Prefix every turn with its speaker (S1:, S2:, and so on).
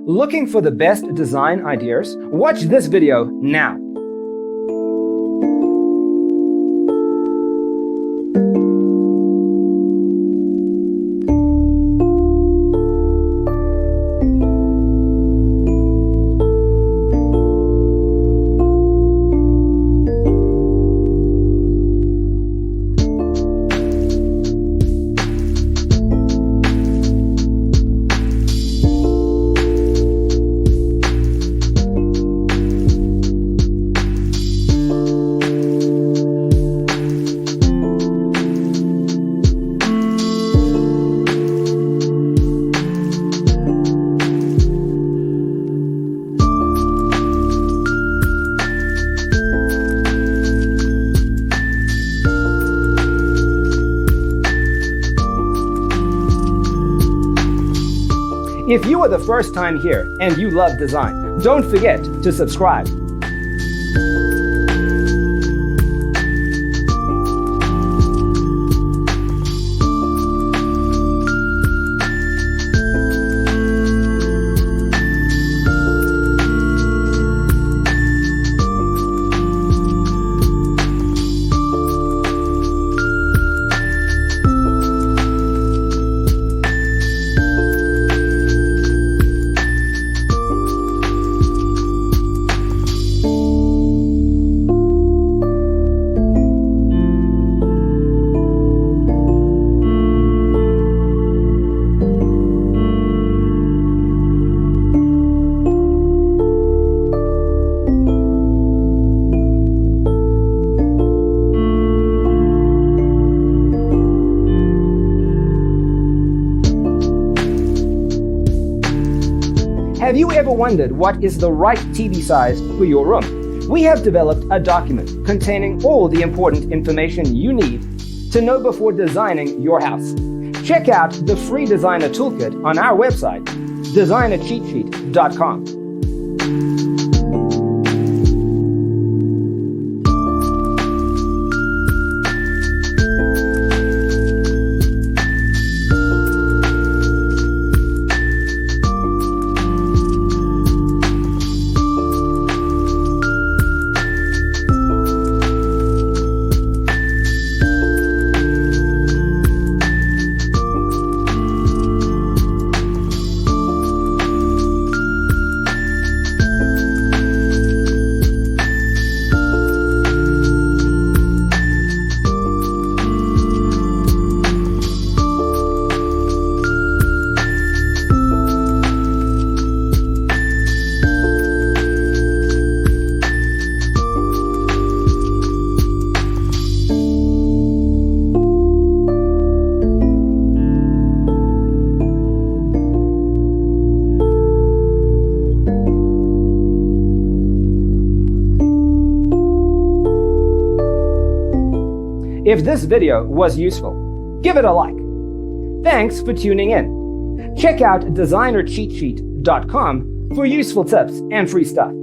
S1: Looking for the best design ideas? Watch this video now. If you are the first time here and you love design, don't forget to subscribe. Have you ever wondered what is the right TV size for your room? We have developed a document containing all the important information you need to know before designing your house. Check out the free designer toolkit on our website, designercheatsheet.com. If this video was useful, give it a like. Thanks for tuning in. Check out designercheatsheet.com for useful tips and free stuff.